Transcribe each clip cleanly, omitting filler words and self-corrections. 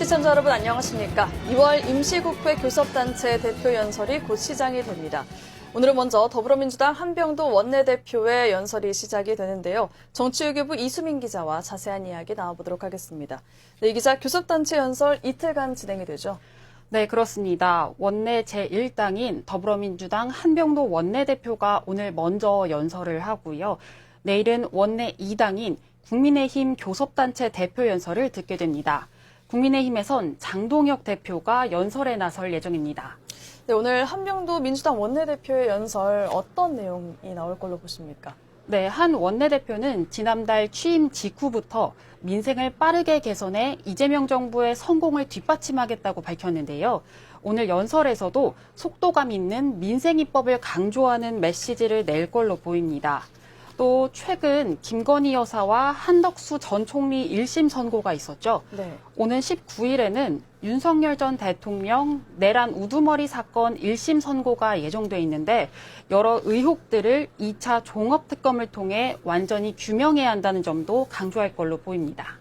시청자 여러분 안녕하십니까. 2월 임시국회 교섭단체 대표 연설이 곧 시작이 됩니다. 오늘은 먼저 더불어민주당 한병도 원내대표의 연설이 시작이 되는데요. 정치외교부 이수민 기자와 자세한 이야기 나눠보도록 하겠습니다. 네, 이 기자, 교섭단체 연설 이틀간 진행이 되죠? 네, 그렇습니다. 원내 제1당인 더불어민주당 한병도 원내대표가 오늘 먼저 연설을 하고요. 내일은 원내 2당인 국민의힘 교섭단체 대표 연설을 듣게 됩니다. 국민의힘에선 장동혁 대표가 연설에 나설 예정입니다. 네, 오늘 한병도 민주당 원내대표의 연설 어떤 내용이 나올 걸로 보십니까? 네, 한 원내대표는 지난달 취임 직후부터 민생을 빠르게 개선해 이재명 정부의 성공을 뒷받침하겠다고 밝혔는데요. 오늘 연설에서도 속도감 있는 민생 입법을 강조하는 메시지를 낼 걸로 보입니다. 또 최근 김건희 여사와 한덕수 전 총리 1심 선고가 있었죠. 네. 오는 19일에는 윤석열 전 대통령 내란 우두머리 사건 1심 선고가 예정돼 있는데 여러 의혹들을 2차 종합특검을 통해 완전히 규명해야 한다는 점도 강조할 걸로 보입니다.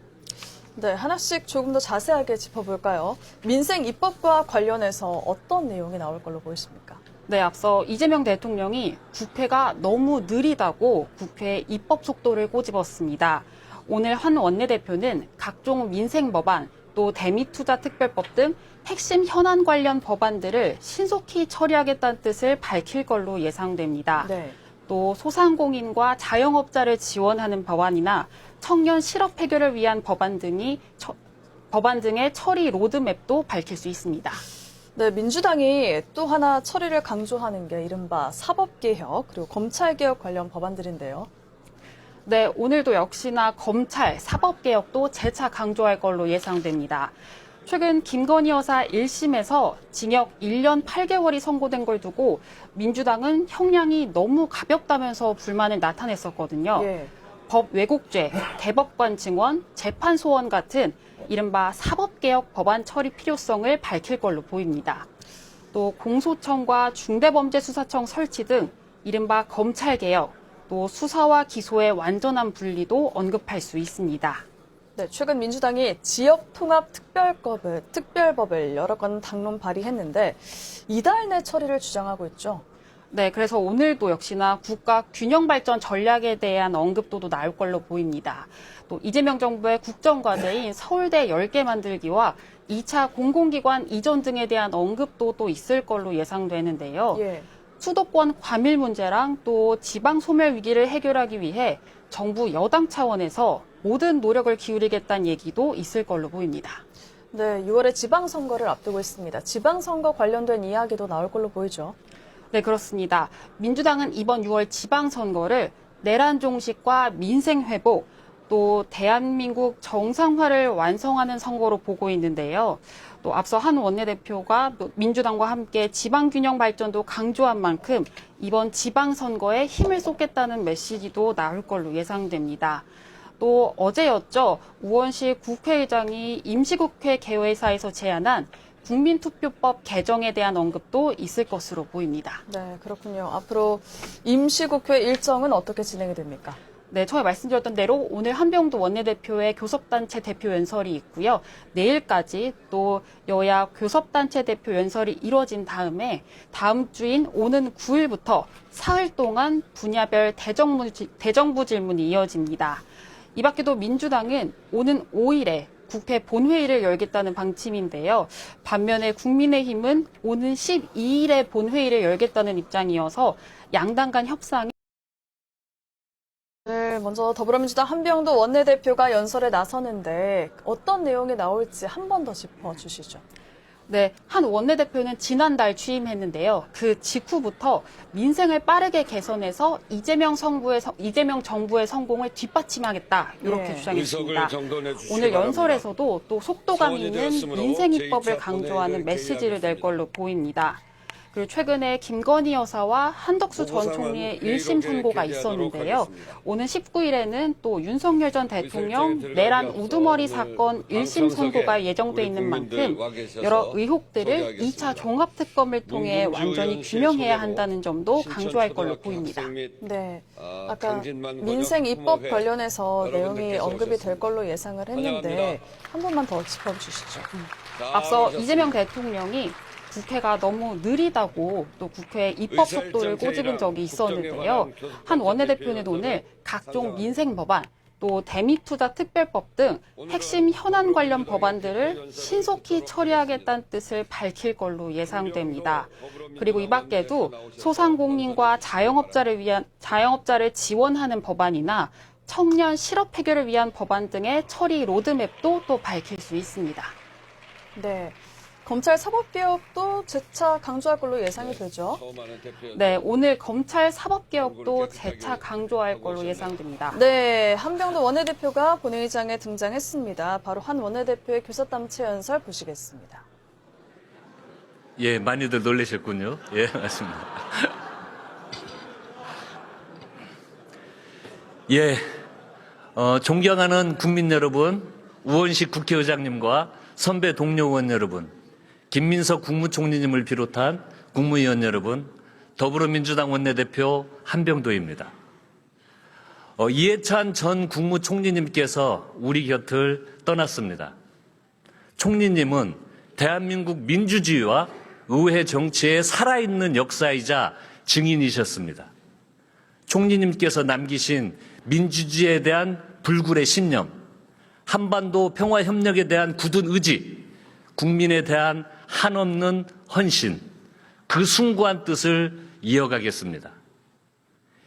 네, 하나씩 조금 더 자세하게 짚어볼까요? 민생 입법과 관련해서 어떤 내용이 나올 걸로 보이십니까? 네, 앞서 이재명 대통령이 국회가 너무 느리다고 국회 입법 속도를 꼬집었습니다. 오늘 한 원내대표는 각종 민생 법안, 또 대미투자특별법 등 핵심 현안 관련 법안들을 신속히 처리하겠다는 뜻을 밝힐 걸로 예상됩니다. 네. 또 소상공인과 자영업자를 지원하는 법안이나 청년 실업 해결을 위한 법안 등의 처리 로드맵도 밝힐 수 있습니다. 네, 민주당이 또 하나 처리를 강조하는 게 이른바 사법개혁 그리고 검찰개혁 관련 법안들인데요. 네, 오늘도 역시나 검찰, 사법개혁도 재차 강조할 걸로 예상됩니다. 최근 김건희 여사 1심에서 징역 1년 8개월이 선고된 걸 두고 민주당은 형량이 너무 가볍다면서 불만을 나타냈었거든요. 예. 법 왜곡죄, 대법관 증언, 재판 소원 같은 이른바 사법개혁 법안 처리 필요성을 밝힐 걸로 보입니다. 또 공소청과 중대범죄수사청 설치 등 이른바 검찰개혁, 또 수사와 기소의 완전한 분리도 언급할 수 있습니다. 네, 최근 민주당이 지역통합특별법을 여러 건 당론 발의했는데 이달 내 처리를 주장하고 있죠. 네, 그래서 오늘도 역시나 국가 균형 발전 전략에 대한 언급도도 나올 걸로 보입니다. 또 이재명 정부의 국정과제인 서울대 10개 만들기와 2차 공공기관 이전 등에 대한 언급도 또 있을 걸로 예상되는데요. 예. 수도권 과밀 문제랑 또 지방 소멸 위기를 해결하기 위해 정부 여당 차원에서 모든 노력을 기울이겠다는 얘기도 있을 걸로 보입니다. 네, 6월에 지방선거를 앞두고 있습니다. 지방선거 관련된 이야기도 나올 걸로 보이죠. 네, 그렇습니다. 민주당은 이번 6월 지방선거를 내란 종식과 민생 회복, 또 대한민국 정상화를 완성하는 선거로 보고 있는데요. 또 앞서 한 원내대표가 민주당과 함께 지방균형 발전도 강조한 만큼 이번 지방선거에 힘을 쏟겠다는 메시지도 나올 걸로 예상됩니다. 또 어제였죠. 우원식 국회의장이 임시국회 개회사에서 제안한 국민투표법 개정에 대한 언급도 있을 것으로 보입니다. 네, 그렇군요. 앞으로 임시국회 일정은 어떻게 진행이 됩니까? 네, 처음에 말씀드렸던 대로 오늘 한병도 원내대표의 교섭단체 대표 연설이 있고요. 내일까지 또 여야 교섭단체 대표 연설이 이뤄진 다음에 다음 주인 오는 9일부터 사흘 동안 분야별 대정부 질문이 이어집니다. 이 밖에도 민주당은 오는 5일에 국회 본회의를 열겠다는 방침인데요. 반면에 국민의힘은 오는 12일에 본회의를 열겠다는 입장이어서 양당 간 협상이 네, 먼저 더불어민주당 한병도 원내대표가 연설에 나서는데 어떤 내용이 나올지 한 번 더 짚어주시죠. 네, 한 원내대표는 지난달 취임했는데요. 그 직후부터 민생을 빠르게 개선해서 이재명 정부의 성공을 뒷받침하겠다 이렇게 예. 주장했습니다. 오늘 연설에서도 또 속도감 있는 민생 입법을 강조하는 메시지를 낼 걸로 보입니다. 그리고 최근에 김건희 여사와 한덕수 전 총리의 1심 선고가 있었는데요. 오는 19일에는 또 윤석열 전 대통령 내란 우두머리 사건 1심 선고가 예정돼 있는 만큼 여러 의혹들을 2차 종합특검을 통해 완전히 규명해야 한다는 점도 강조할 걸로 보입니다. 네, 아까 민생 입법 관련해서 내용이 언급이 될 걸로 예상을 했는데 한 번만 더 짚어주시죠. 앞서 이재명 대통령이 국회가 너무 느리다고 또 국회 입법 속도를 꼬집은 적이 있었는데요. 한 원내대표는 오늘 각종 민생 법안, 또 대미투자 특별법 등 핵심 현안 관련 법안들을 신속히 처리하겠다는 뜻을 밝힐 걸로 예상됩니다. 그리고 이 밖에도 소상공인과 자영업자를 지원하는 법안이나 청년 실업 해결을 위한 법안 등의 처리 로드맵도 또 밝힐 수 있습니다. 네. 검찰 사법개혁도 재차 강조할 걸로 예상이 되죠. 네, 오늘 검찰 사법개혁도 재차 강조할 걸로 예상됩니다. 네, 한병도 원내대표가 본회의장에 등장했습니다. 바로 한 원내대표의 교섭단체 연설 보시겠습니다. 예, 많이들 놀라셨군요. 예, 맞습니다. 예, 존경하는 국민 여러분, 우원식 국회의장님과 선배 동료 의원 여러분, 김민석 국무총리님을 비롯한 국무위원 여러분, 더불어민주당 원내대표 한병도입니다. 이해찬 전 국무총리님께서 우리 곁을 떠났습니다. 총리님은 대한민국 민주주의와 의회 정치의 살아있는 역사이자 증인이셨습니다. 총리님께서 남기신 민주주의에 대한 불굴의 신념, 한반도 평화협력에 대한 굳은 의지, 국민에 대한 한없는 헌신, 그 숭고한 뜻을 이어가겠습니다.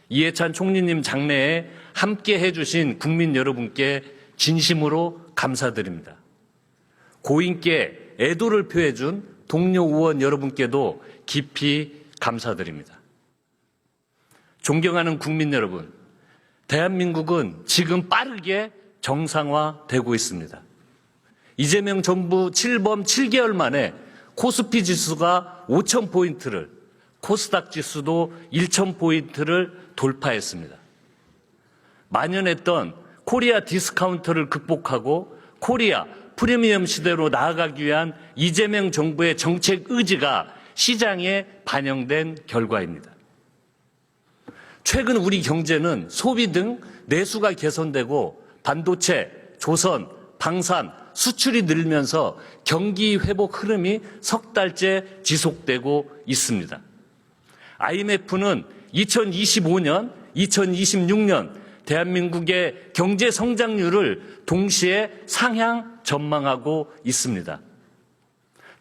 이해찬 총리님 장래에 함께 해주신 국민 여러분께 진심으로 감사드립니다. 고인께 애도를 표해준 동료 의원 여러분께도 깊이 감사드립니다. 존경하는 국민 여러분, 대한민국은 지금 빠르게 정상화되고 있습니다. 이재명 정부 7범 7개월 만에 코스피 지수가 5,000포인트를, 코스닥 지수도 1,000포인트를 돌파했습니다. 만연했던 코리아 디스카운터를 극복하고 코리아 프리미엄 시대로 나아가기 위한 이재명 정부의 정책 의지가 시장에 반영된 결과입니다. 최근 우리 경제는 소비 등 내수가 개선되고 반도체, 조선, 방산, 수출이 늘면서 경기 회복 흐름이 석 달째 지속되고 있습니다. IMF는 2025년, 2026년 대한민국의 경제 성장률을 동시에 상향 전망하고 있습니다.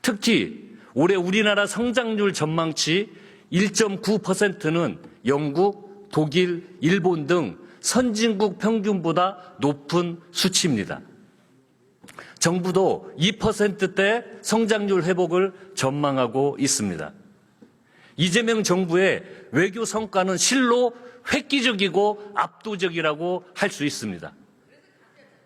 특히 올해 우리나라 성장률 전망치 1.9%는 영국, 독일, 일본 등 선진국 평균보다 높은 수치입니다. 정부도 2%대 성장률 회복을 전망하고 있습니다. 이재명 정부의 외교 성과는 실로 획기적이고 압도적이라고 할 수 있습니다.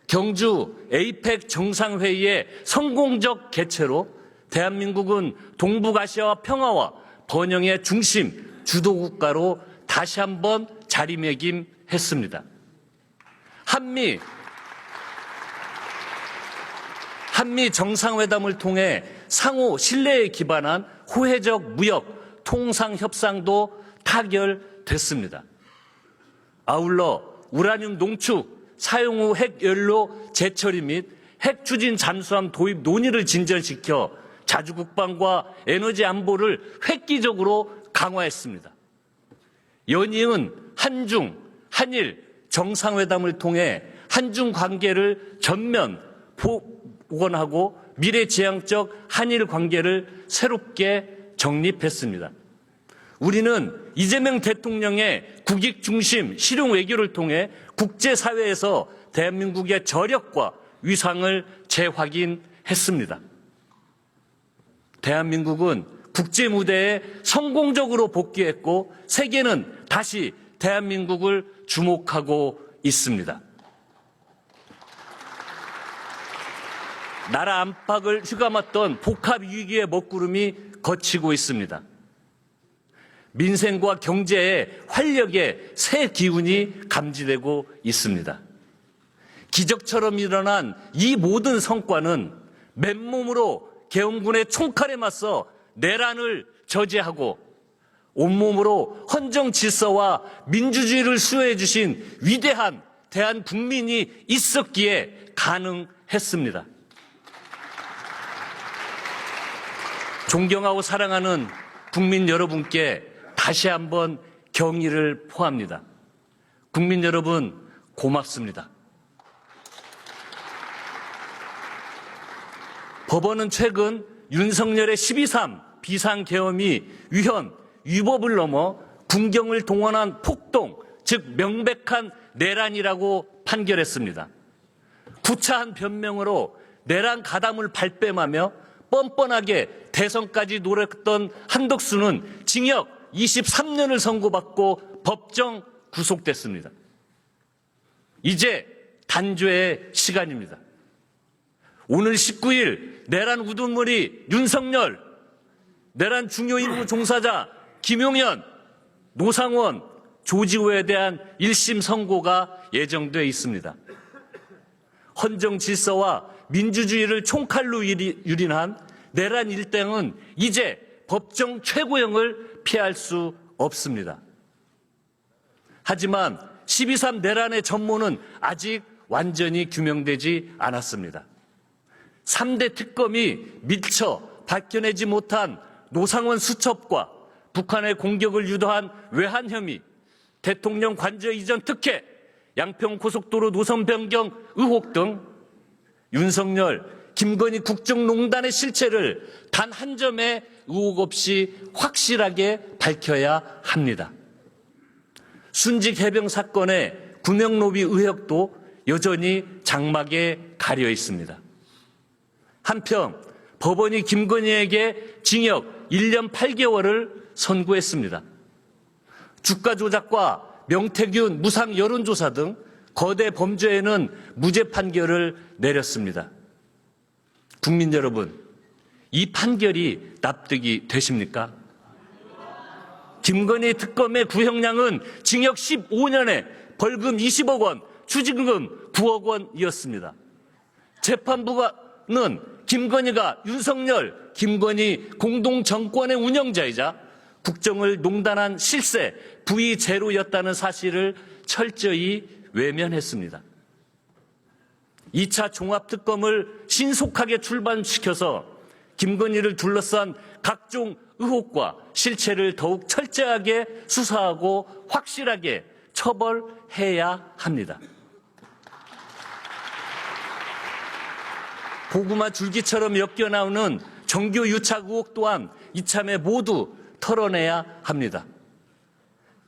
경주 에이펙 정상회의의 성공적 개최로 대한민국은 동북아시아와 평화와 번영의 중심, 주도국가로 다시 한번 자리매김했습니다. 한미 정상회담을 통해 상호 신뢰에 기반한 호혜적 무역, 통상 협상도 타결됐습니다. 아울러 우라늄 농축, 사용 후 핵연료 재처리 및 핵 추진 잠수함 도입 논의를 진전시켜 자주 국방과 에너지 안보를 획기적으로 강화했습니다. 연이은 한중, 한일 정상회담을 통해 한중 관계를 전면 복원하고 미래지향적 한일 관계를 새롭게 정립했습니다. 우리는 이재명 대통령의 국익 중심 실용 외교를 통해 국제사회에서 대한민국의 저력과 위상을 재확인했습니다. 대한민국은 국제 무대에 성공적으로 복귀했고 세계는 다시 대한민국을 주목하고 있습니다. 나라 안팎을 휘감았던 복합 위기의 먹구름이 걷히고 있습니다. 민생과 경제의 활력의 새 기운이 감지되고 있습니다. 기적처럼 일어난 이 모든 성과는 맨몸으로 계엄군의 총칼에 맞서 내란을 저지하고 온몸으로 헌정 질서와 민주주의를 수호해 주신 위대한 대한 국민이 있었기에 가능했습니다. 존경하고 사랑하는 국민 여러분께 다시 한번 경의를 표합니다. 국민 여러분, 고맙습니다. 법원은 최근 윤석열의 12.3 비상계엄이 위헌, 위법을 넘어 군경을 동원한 폭동, 즉 명백한 내란이라고 판결했습니다. 구차한 변명으로 내란 가담을 발뺌하며 뻔뻔하게 대선까지 노렸던 한덕수는 징역 23년을 선고받고 법정 구속됐습니다. 이제 단죄의 시간입니다. 오늘 19일 내란 우두머리 윤석열, 내란 중요 임무 종사자 김용현, 노상원, 조지호에 대한 1심 선고가 예정돼 있습니다. 헌정 질서와 민주주의를 총칼로 유린한 내란 일당은 이제 법정 최고형을 피할 수 없습니다. 하지만 12.3 내란의 전모는 아직 완전히 규명되지 않았습니다. 3대 특검이 미처 밝혀내지 못한 노상원 수첩과 북한의 공격을 유도한 외환 혐의, 대통령 관저 이전 특혜, 양평 고속도로 노선 변경 의혹 등 윤석열, 김건희 국정농단의 실체를 단 한 점의 의혹 없이 확실하게 밝혀야 합니다. 순직 해병 사건의 구명로비 의혹도 여전히 장막에 가려 있습니다. 한편 법원이 김건희에게 징역 1년 8개월을 선고했습니다. 주가 조작과 명태균 무상 여론조사 등 거대 범죄에는 무죄 판결을 내렸습니다. 국민 여러분, 이 판결이 납득이 되십니까? 김건희 특검의 구형량은 징역 15년에 벌금 20억 원, 추징금 9억 원이었습니다. 재판부는 김건희가 윤석열, 김건희 공동정권의 운영자이자 국정을 농단한 실세, 부의 제로였다는 사실을 철저히 외면했습니다. 2차 종합특검을 신속하게 출범시켜서 김건희를 둘러싼 각종 의혹과 실체를 더욱 철저하게 수사하고 확실하게 처벌해야 합니다. 고구마 줄기처럼 엮여나오는 정교 유착 의혹 또한 이참에 모두 털어내야 합니다.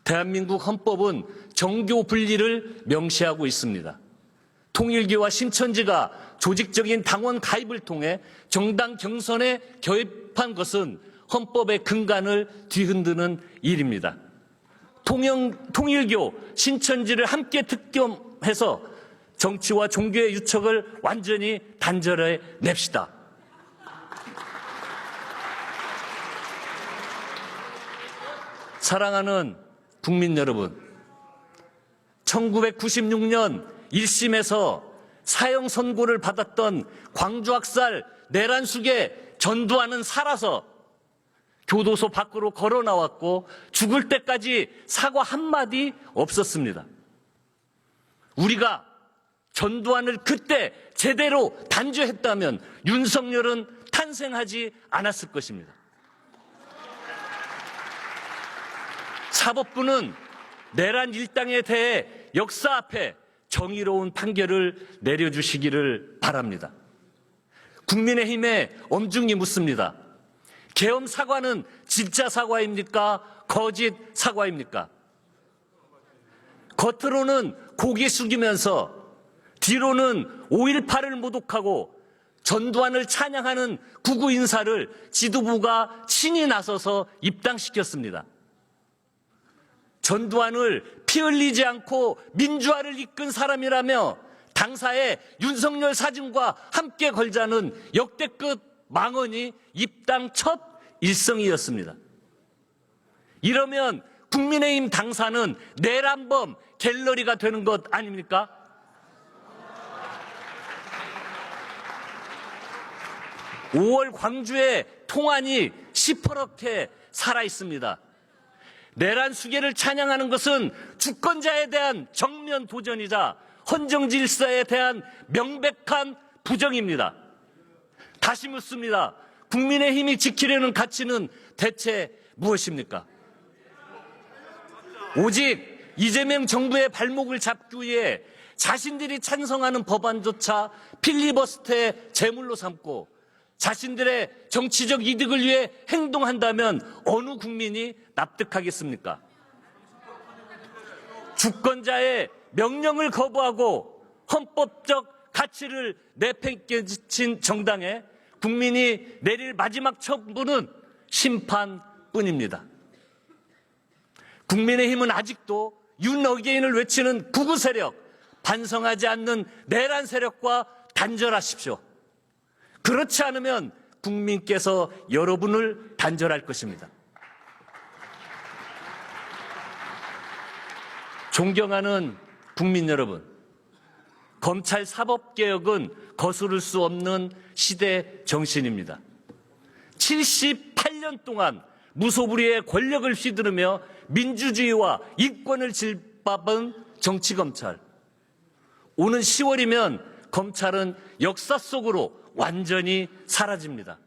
대한민국 헌법은 정교 분리를 명시하고 있습니다. 통일교와 신천지가 조직적인 당원 가입을 통해 정당 경선에 개입한 것은 헌법의 근간을 뒤흔드는 일입니다. 통일교, 신천지를 함께 특검해서 정치와 종교의 유착을 완전히 단절해 냅시다. 사랑하는 국민 여러분, 1996년 1심에서 사형 선고를 받았던 광주학살 내란숙의 전두환은 살아서 교도소 밖으로 걸어 나왔고 죽을 때까지 사과 한마디 없었습니다. 우리가 전두환을 그때 제대로 단죄했다면 윤석열은 탄생하지 않았을 것입니다. 사법부는 내란 일당에 대해 역사 앞에 정의로운 판결을 내려주시기를 바랍니다. 국민의힘에 엄중히 묻습니다. 계엄 사과는 진짜 사과입니까? 거짓 사과입니까? 겉으로는 고개 숙이면서 뒤로는 5.18을 모독하고 전두환을 찬양하는 구구 인사를 지도부가 친히 나서서 입당시켰습니다. 전두환을 피 흘리지 않고 민주화를 이끈 사람이라며 당사의 윤석열 사진과 함께 걸자는 역대급 망언이 입당 첫 일성이었습니다. 이러면 국민의힘 당사는 내란범 갤러리가 되는 것 아닙니까? (5월) 광주의 통안이 시퍼렇게 살아있습니다. 내란 수계를 찬양하는 것은 주권자에 대한 정면 도전이자 헌정 질서에 대한 명백한 부정입니다. 다시 묻습니다. 국민의힘이 지키려는 가치는 대체 무엇입니까? 오직 이재명 정부의 발목을 잡기 위해 자신들이 찬성하는 법안조차 필리버스터의 제물로 삼고 자신들의 정치적 이득을 위해 행동한다면 어느 국민이 납득하겠습니까? 주권자의 명령을 거부하고 헌법적 가치를 내팽개친 정당에 국민이 내릴 마지막 처분은 심판뿐입니다. 국민의힘은 아직도 윤어게인을 외치는 극우 세력, 반성하지 않는 내란 세력과 단절하십시오. 그렇지 않으면 국민께서 여러분을 단절할 것입니다. 존경하는 국민 여러분, 검찰 사법개혁은 거스를 수 없는 시대 정신입니다. 78년 동안 무소불위의 권력을 휘두르며 민주주의와 인권을 짓밟은 정치검찰. 오는 10월이면 검찰은 역사 속으로 완전히 사라집니다.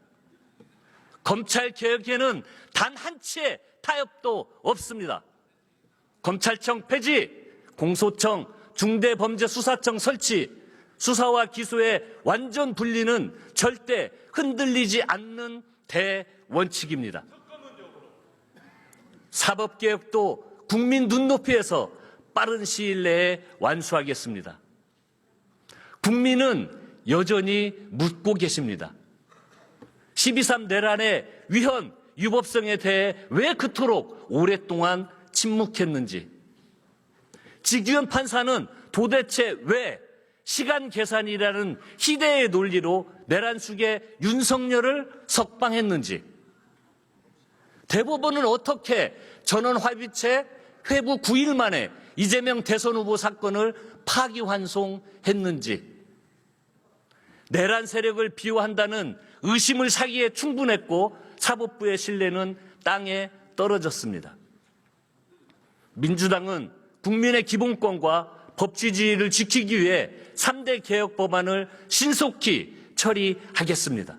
검찰개혁에는 단 한 치의 타협도 없습니다. 검찰청 폐지, 공소청, 중대범죄수사청 설치, 수사와 기소의 완전 분리는 절대 흔들리지 않는 대원칙입니다. 사법개혁도 국민 눈높이에서 빠른 시일 내에 완수하겠습니다. 국민은 여전히 묻고 계십니다. 12.3 내란의 위헌, 유법성에 대해 왜 그토록 오랫동안 침묵했는지, 지규현 판사는 도대체 왜 시간 계산이라는 희대의 논리로 내란 수계 윤석열을 석방했는지, 대법원은 어떻게 전원합의체 회부 9일 만에 이재명 대선 후보 사건을 파기환송했는지, 내란 세력을 비호한다는 의심을 사기에 충분했고 사법부의 신뢰는 땅에 떨어졌습니다. 민주당은 국민의 기본권과 법치주의를 지키기 위해 3대 개혁 법안을 신속히 처리하겠습니다.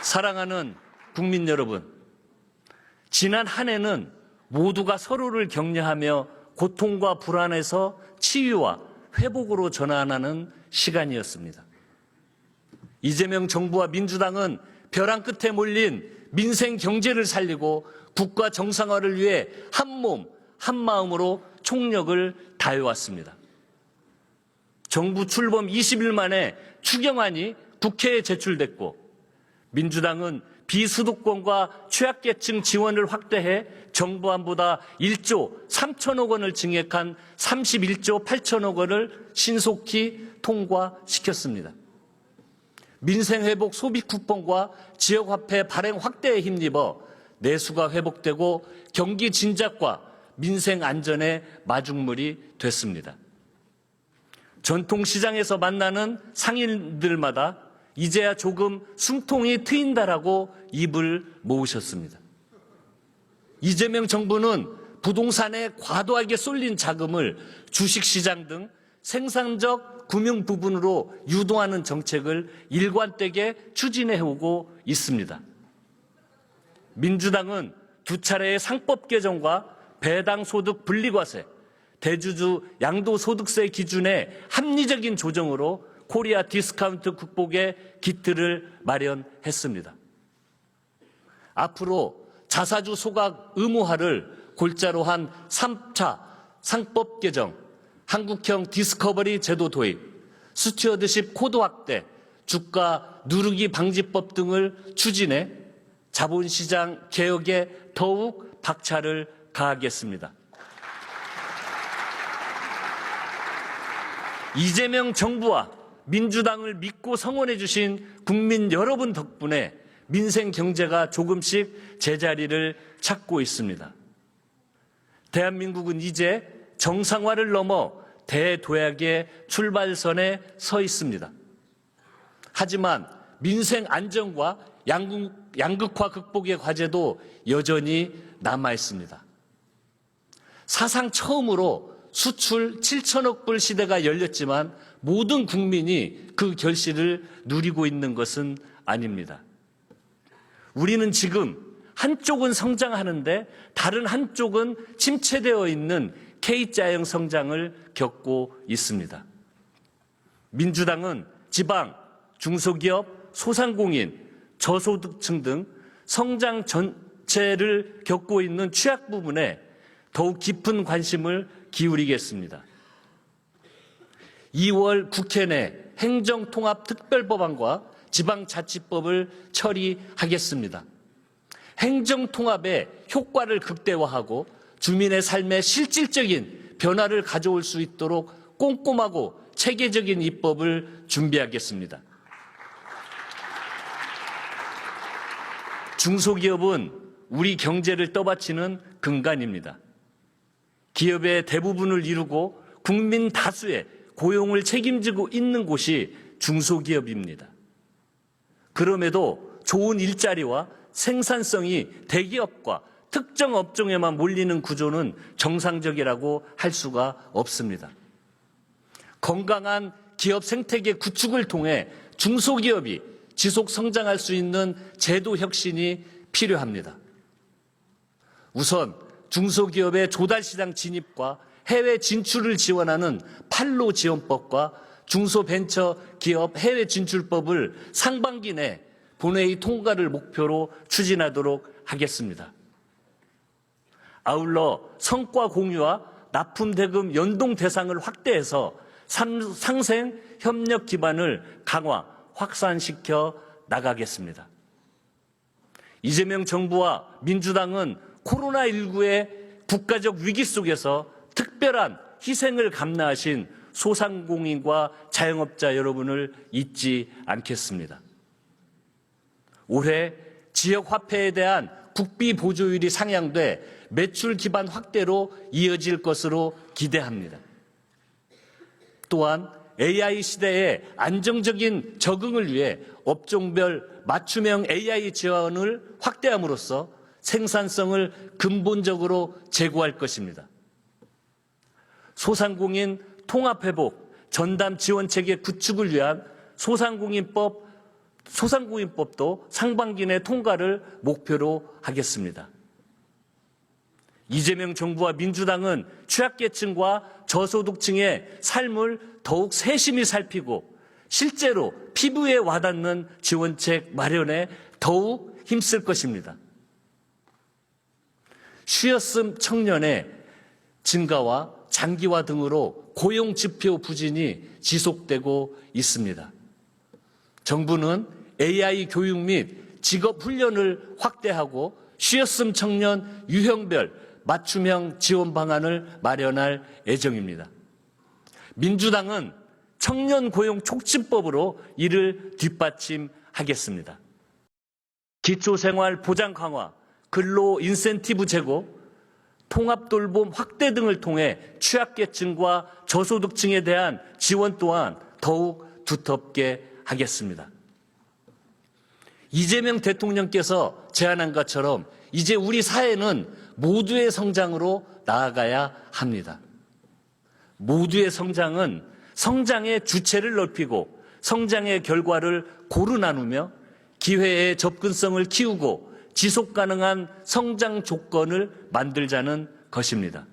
사랑하는 국민 여러분, 지난 한 해는 모두가 서로를 격려하며 고통과 불안에서 치유와 회복으로 전환하는 시간이었습니다. 이재명 정부와 민주당은 벼랑 끝에 몰린 민생 경제를 살리고 국가 정상화를 위해 한몸 한마음으로 총력을 다해왔습니다. 정부 출범 20일 만에 추경안이 국회에 제출됐고, 민주당은 비수도권과 취약계층 지원을 확대해 정부안보다 1조 3천억 원을 증액한 31조 8천억 원을 신속히 통과시켰습니다. 민생회복 소비 쿠폰과 지역화폐 발행 확대에 힘입어 내수가 회복되고 경기 진작과 민생 안전의 마중물이 됐습니다. 전통시장에서 만나는 상인들마다 이제야 조금 숨통이 트인다라고 입을 모으셨습니다. 이재명 정부는 부동산에 과도하게 쏠린 자금을 주식시장 등 생산적 금융 부분으로 유도하는 정책을 일관되게 추진해오고 있습니다. 민주당은 두 차례의 상법 개정과 배당소득 분리과세, 대주주 양도소득세 기준의 합리적인 조정으로 코리아 디스카운트 극복의 기틀을 마련했습니다. 앞으로 자사주 소각 의무화를 골자로 한 3차 상법 개정, 한국형 디스커버리 제도 도입, 스튜어드십 코드 확대, 주가 누르기 방지법 등을 추진해 자본시장 개혁에 더욱 박차를 가하겠습니다. 이재명 정부와 민주당을 믿고 성원해 주신 국민 여러분 덕분에 민생 경제가 조금씩 제자리를 찾고 있습니다. 대한민국은 이제 정상화를 넘어 대도약의 출발선에 서 있습니다. 하지만 민생 안정과 양극화 극복의 과제도 여전히 남아 있습니다. 사상 처음으로 수출 7천억 불 시대가 열렸지만 모든 국민이 그 결실을 누리고 있는 것은 아닙니다. 우리는 지금 한쪽은 성장하는데 다른 한쪽은 침체되어 있는 K자형 성장을 겪고 있습니다. 민주당은 지방, 중소기업, 소상공인, 저소득층 등 성장 전체를 겪고 있는 취약 부분에 더욱 깊은 관심을 기울이겠습니다. 2월 국회 내 행정통합특별법안과 지방자치법을 처리하겠습니다. 행정통합의 효과를 극대화하고 주민의 삶에 실질적인 변화를 가져올 수 있도록 꼼꼼하고 체계적인 입법을 준비하겠습니다. 중소기업은 우리 경제를 떠받치는 근간입니다. 기업의 대부분을 이루고 국민 다수의 고용을 책임지고 있는 곳이 중소기업입니다. 그럼에도 좋은 일자리와 생산성이 대기업과 특정 업종에만 몰리는 구조는 정상적이라고 할 수가 없습니다. 건강한 기업 생태계 구축을 통해 중소기업이 지속 성장할 수 있는 제도 혁신이 필요합니다. 우선 중소기업의 조달시장 진입과 해외 진출을 지원하는 판로 지원법과 중소벤처기업 해외 진출법을 상반기 내 본회의 통과를 목표로 추진하도록 하겠습니다. 아울러 성과 공유와 납품대금 연동 대상을 확대해서 상생 협력 기반을 강화, 확산시켜 나가겠습니다. 이재명 정부와 민주당은 코로나19의 국가적 위기 속에서 특별한 희생을 감내하신 소상공인과 자영업자 여러분을 잊지 않겠습니다. 올해 지역화폐에 대한 국비 보조율이 상향돼 매출 기반 확대로 이어질 것으로 기대합니다. 또한 AI 시대의 안정적인 적응을 위해 업종별 맞춤형 AI 지원을 확대함으로써 생산성을 근본적으로 제고할 것입니다. 소상공인 통합회복, 전담 지원체계 구축을 위한 소상공인법도 상반기 내 통과를 목표로 하겠습니다. 이재명 정부와 민주당은 취약계층과 저소득층의 삶을 더욱 세심히 살피고 실제로 피부에 와닿는 지원책 마련에 더욱 힘쓸 것입니다. 쉬었음 청년의 증가와 장기화 등으로 고용지표 부진이 지속되고 있습니다. 정부는 AI 교육 및 직업훈련을 확대하고 쉬었음 청년 유형별 맞춤형 지원 방안을 마련할 예정입니다. 민주당은 청년 고용 촉진법으로 이를 뒷받침하겠습니다. 기초생활 보장 강화, 근로 인센티브 제고, 통합돌봄 확대 등을 통해 취약계층과 저소득층에 대한 지원 또한 더욱 두텁게 하겠습니다. 이재명 대통령께서 제안한 것처럼 이제 우리 사회는 모두의 성장으로 나아가야 합니다. 모두의 성장은 성장의 주체를 넓히고 성장의 결과를 고루 나누며 기회의 접근성을 키우고 지속 가능한 성장 조건을 만들자는 것입니다.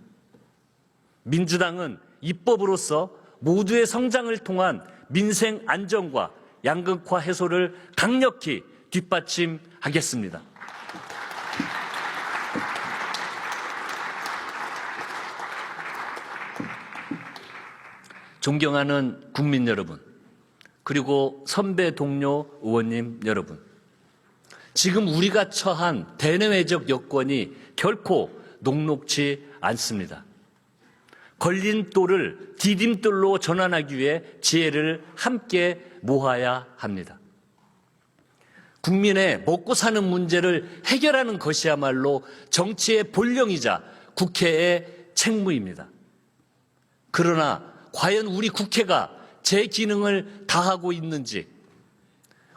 민주당은 입법으로서 모두의 성장을 통한 민생 안정과 양극화 해소를 강력히 뒷받침하겠습니다. 존경하는 국민 여러분, 그리고 선배 동료 의원님 여러분, 지금 우리가 처한 대내외적 여건이 결코 녹록지 않습니다. 걸림돌을 디딤돌로 전환하기 위해 지혜를 함께 모아야 합니다. 국민의 먹고 사는 문제를 해결하는 것이야말로 정치의 본령이자 국회의 책무입니다. 그러나 과연 우리 국회가 제 기능을 다하고 있는지,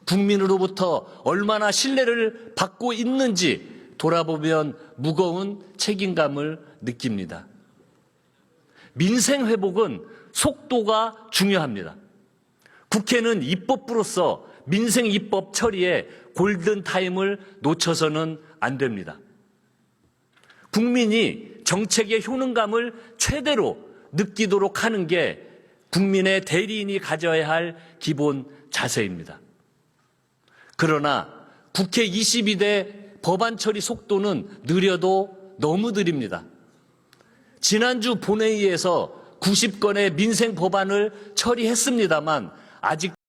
국민으로부터 얼마나 신뢰를 받고 있는지 돌아보면 무거운 책임감을 느낍니다. 민생 회복은 속도가 중요합니다. 국회는 입법부로서 민생 입법 처리에 골든타임을 놓쳐서는 안 됩니다. 국민이 정책의 효능감을 최대로 느끼도록 하는 게 국민의 대리인이 가져야 할 기본 자세입니다. 그러나 국회 22대 법안 처리 속도는 느려도 너무 느립니다. 지난주 본회의에서 90건의 민생 법안을 처리했습니다만 아직